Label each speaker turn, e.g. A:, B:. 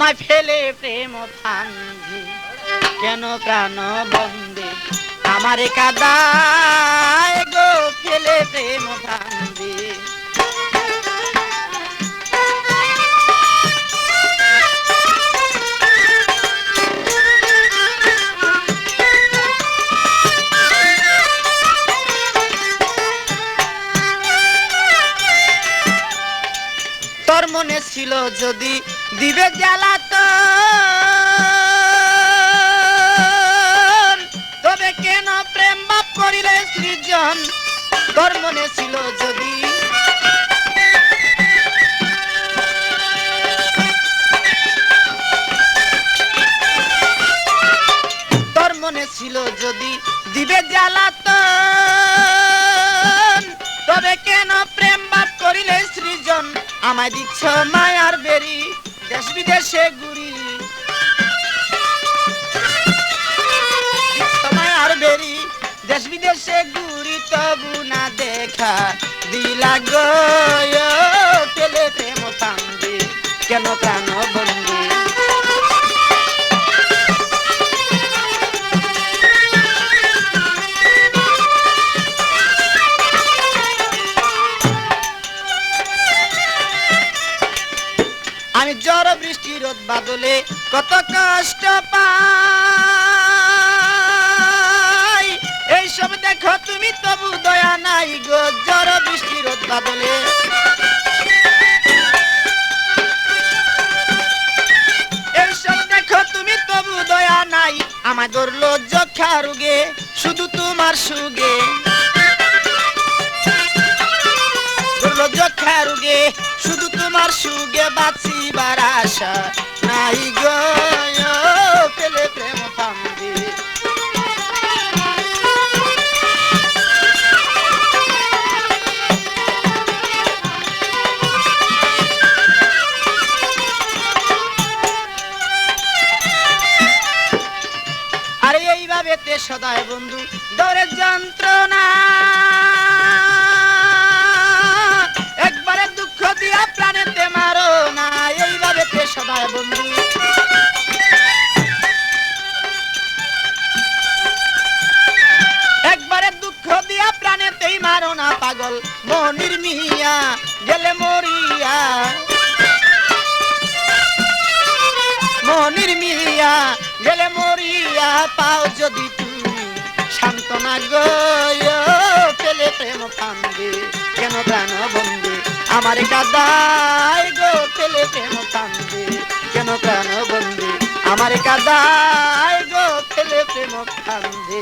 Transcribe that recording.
A: আমায় ফেলে প্রেম ফান্দে কেন প্রাণ বন্দে আমারে কাদায় গো ফেলে প্রেম ফান্দে তোর মনে ছিল যদি দিবে জ্বালাতন তবে কেন প্রেম বাপ করিলে সৃজন তোর মনে ছিল যদি তোর মনে ছিল যদি দিবে জ্বালাতন তবে কেন প্রেম বাপ করিলে সৃজন আমায় দিচ্ছ মায়ার বেরি দেশ বিদেশে ঘুরি দিচ্ছ মায়ার বেরি দেশ বিদেশে ঘুরি তবু না দেখা দিলা গো পেলে প্রেম ফান্দে কেন প্রাণ বন্দে আমি ঝড় বৃষ্টি রোদ বাদলে কত কষ্ট পাই এইসব দেখো তুমি তবু দয়া নাই গো ঝড় বৃষ্টি রোদ বাদলে এইসব দেখো তুমি তবু দয়া নাই আমার ধরলো যক্ষা রোগে শুধু তোমার সুগে ধরলো যক্ষা রোগে শুধু তোমার সুগে বাঁচিবার আশা নাই গো পেলে প্রেম ফান্দে আরে এইভাবে তে সদায় বন্ধু দরের যন্ত্রণা একবারে দুঃখ দিয়া প্রাণেতে মারো না এইভাবে তে সদায় বন্ধু একবারে দুঃখ দিয়া প্রাণেতেই মারো না পাগল মনির মিয়া গেলে মরিয়া মনির মিয়া গেলে মরিয়া পাও যদি তুমি সান্ত্বনা গো পেলে প্রেম ফান্দে কেন প্রাণ বন্দে আমার কাদায় গো পেলে প্রেম ফান্দে কেন প্রাণ বন্দে আমার কাদায় গো পেলে প্রেম ফান্দে